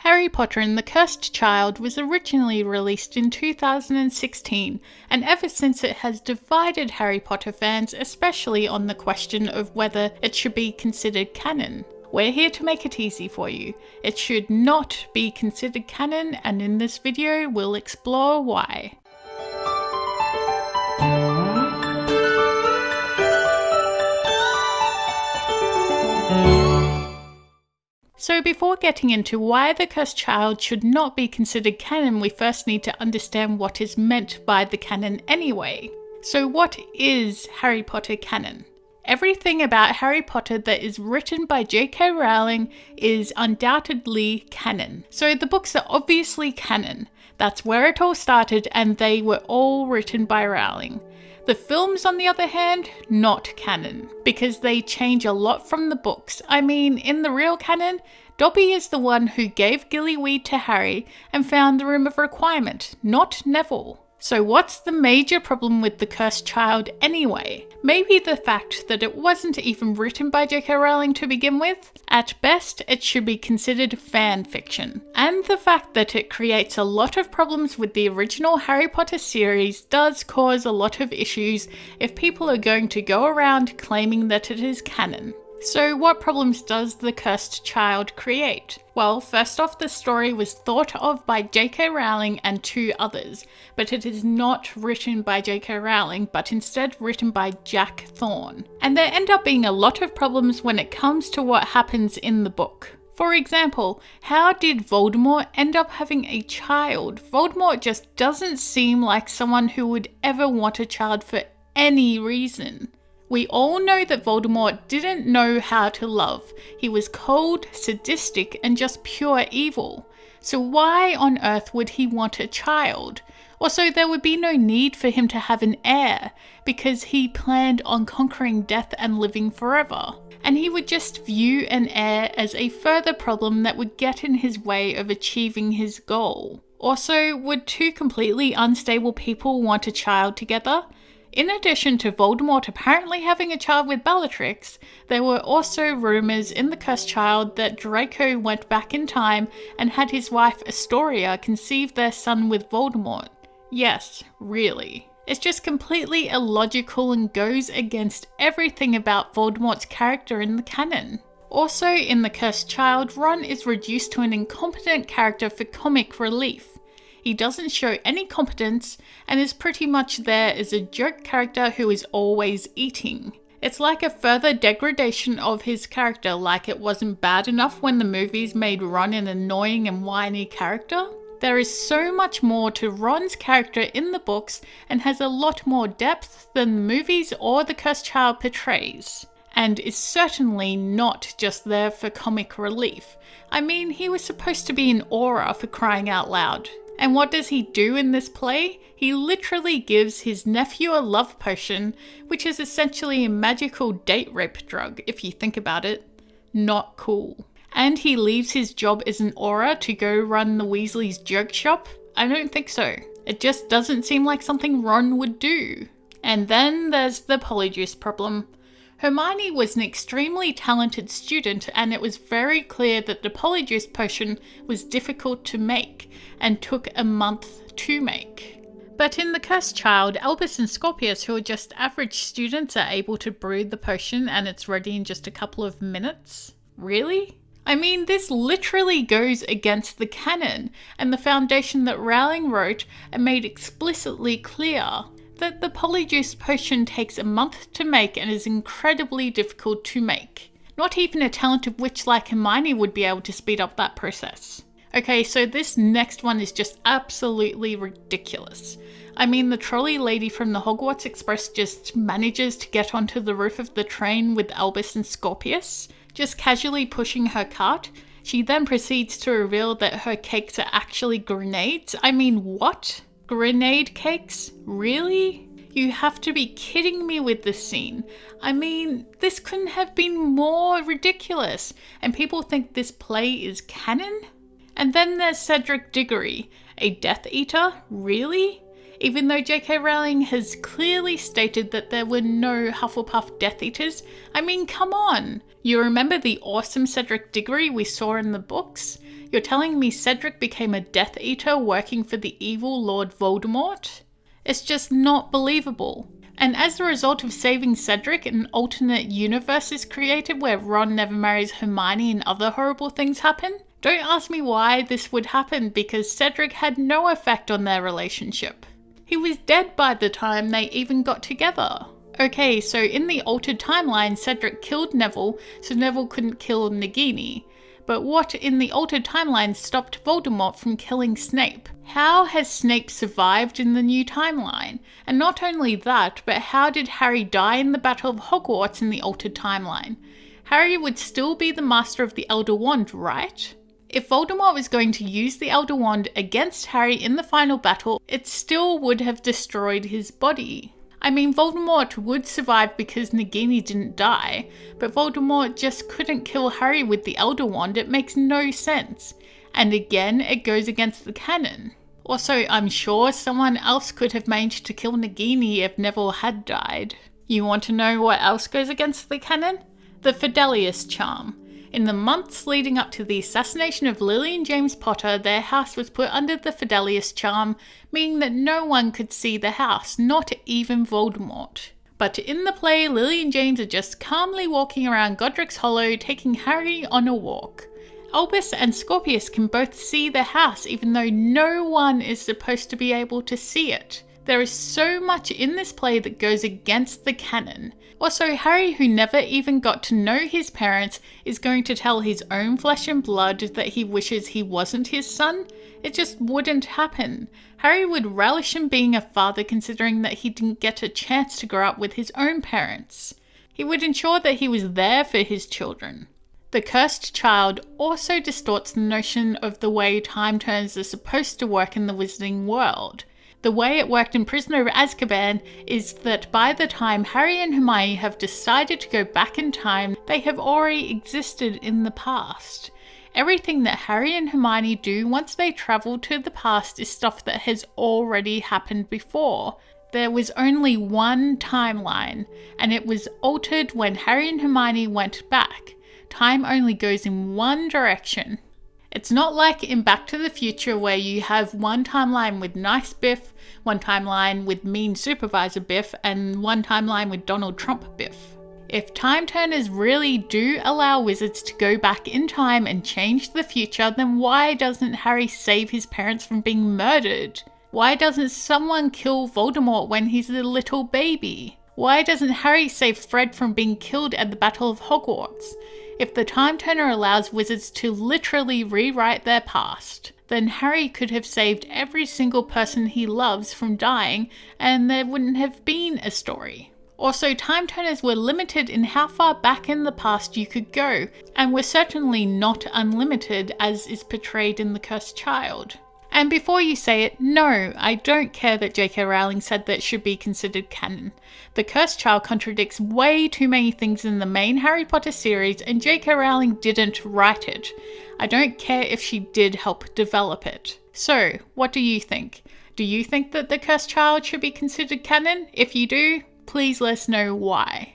Harry Potter and the Cursed Child was originally released in 2016, and ever since it has divided Harry Potter fans, especially on the question of whether it should be considered canon. We're here to make it easy for you. It should not be considered canon, and in this video we'll explore why. So before getting into why the Cursed Child should not be considered canon, we first need to understand what is meant by the canon anyway. So what is Harry Potter canon? Everything about Harry Potter that is written by J.K. Rowling is undoubtedly canon. So the books are obviously canon. That's where it all started, and they were all written by Rowling. The films, on the other hand, not canon, because they change a lot from the books. I mean, in the real canon, Dobby is the one who gave gillyweed to Harry and found the Room of Requirement, not Neville. So what's the major problem with The Cursed Child anyway? Maybe the fact that it wasn't even written by J.K. Rowling to begin with? At best, it should be considered fan fiction. And the fact that it creates a lot of problems with the original Harry Potter series does cause a lot of issues if people are going to go around claiming that it is canon. So what problems does The Cursed Child create? Well, first off, the story was thought of by J.K. Rowling and two others, but it is not written by J.K. Rowling, but instead written by Jack Thorne. And there end up being a lot of problems when it comes to what happens in the book. For example, how did Voldemort end up having a child? Voldemort just doesn't seem like someone who would ever want a child for any reason. We all know that Voldemort didn't know how to love. He was cold, sadistic, and just pure evil. So why on earth would he want a child? Also, there would be no need for him to have an heir, because he planned on conquering death and living forever. And he would just view an heir as a further problem that would get in his way of achieving his goal. Also, would two completely unstable people want a child together? In addition to Voldemort apparently having a child with Bellatrix, there were also rumours in The Cursed Child that Draco went back in time and had his wife Astoria conceive their son with Voldemort. Yes, really. It's just completely illogical and goes against everything about Voldemort's character in the canon. Also, in The Cursed Child, Ron is reduced to an incompetent character for comic relief. He doesn't show any competence and is pretty much there as a joke character who is always eating. It's like a further degradation of his character, like it wasn't bad enough when the movies made Ron an annoying and whiny character. There is so much more to Ron's character in the books and has a lot more depth than the movies or The Cursed Child portrays. And is certainly not just there for comic relief. I mean, he was supposed to be an aura, for crying out loud. And what does he do in this play? He literally gives his nephew a love potion, which is essentially a magical date rape drug, if you think about it. Not cool. And he leaves his job as an aura to go run the Weasley's joke shop? I don't think so. It just doesn't seem like something Ron would do. And then there's the Polyjuice problem. Hermione was an extremely talented student, and it was very clear that the Polyjuice potion was difficult to make and took a month to make. But in The Cursed Child, Albus and Scorpius, who are just average students, are able to brew the potion and it's ready in just a couple of minutes? Really? I mean, this literally goes against the canon and the foundation that Rowling wrote and made explicitly clear. That the Polyjuice potion takes a month to make and is incredibly difficult to make. Not even a talented witch like Hermione would be able to speed up that process. Okay, so this next one is just absolutely ridiculous. I mean, the trolley lady from the Hogwarts Express just manages to get onto the roof of the train with Albus and Scorpius, just casually pushing her cart. She then proceeds to reveal that her cakes are actually grenades. I mean, what? Grenade cakes? Really? You have to be kidding me with this scene. I mean, this couldn't have been more ridiculous. And people think this play is canon? And then there's Cedric Diggory, a Death Eater? Really? even though J.K. Rowling has clearly stated that there were no Hufflepuff Death Eaters. I mean, come on! You remember the awesome Cedric Diggory we saw in the books? You're telling me Cedric became a Death Eater working for the evil Lord Voldemort? It's just not believable. And as a result of saving Cedric, an alternate universe is created where Ron never marries Hermione and other horrible things happen? Don't ask me why this would happen, because Cedric had no effect on their relationship. He was dead by the time they even got together. Okay, so in the altered timeline, Cedric killed Neville, so Neville couldn't kill Nagini. But what in the altered timeline stopped Voldemort from killing Snape? How has Snape survived in the new timeline? And not only that, but how did Harry die in the Battle of Hogwarts in the altered timeline? Harry would still be the master of the Elder Wand, right? If Voldemort was going to use the Elder Wand against Harry in the final battle, it still would have destroyed his body. I mean, Voldemort would survive because Nagini didn't die, but Voldemort just couldn't kill Harry with the Elder Wand. It makes no sense. And again, it goes against the canon. Also, I'm sure someone else could have managed to kill Nagini if Neville had died. You want to know what else goes against the canon? The Fidelius charm. In the months leading up to the assassination of Lily and James Potter, their house was put under the Fidelius charm, meaning that no one could see the house, not even Voldemort. But in the play, Lily and James are just calmly walking around Godric's Hollow, taking Harry on a walk. Albus and Scorpius can both see the house, even though no one is supposed to be able to see it. There is so much in this play that goes against the canon. Also, Harry, who never even got to know his parents, is going to tell his own flesh and blood that he wishes he wasn't his son? It just wouldn't happen. Harry would relish in being a father, considering that he didn't get a chance to grow up with his own parents. He would ensure that he was there for his children. The cursed child also distorts the notion of the way time turns are supposed to work in the wizarding world. The way it worked in Prisoner of Azkaban is that by the time Harry and Hermione have decided to go back in time, they have already existed in the past. Everything that Harry and Hermione do once they travel to the past is stuff that has already happened before. There was only one timeline, and it was altered when Harry and Hermione went back. Time only goes in one direction. It's not like in Back to the Future where you have one timeline with nice Biff, one timeline with mean supervisor Biff, and one timeline with Donald Trump Biff. If time turners really do allow wizards to go back in time and change the future, then why doesn't Harry save his parents from being murdered? Why doesn't someone kill Voldemort when he's a little baby? Why doesn't Harry save Fred from being killed at the Battle of Hogwarts? If the time turner allows wizards to literally rewrite their past, then Harry could have saved every single person he loves from dying, and there wouldn't have been a story. Also, time turners were limited in how far back in the past you could go, and were certainly not unlimited as is portrayed in The Cursed Child. And before you say it, no, I don't care that J.K. Rowling said that it should be considered canon. The Cursed Child contradicts way too many things in the main Harry Potter series, and J.K. Rowling didn't write it. I don't care if she did help develop it. So, what do you think? Do you think that The Cursed Child should be considered canon? If you do, please let us know why.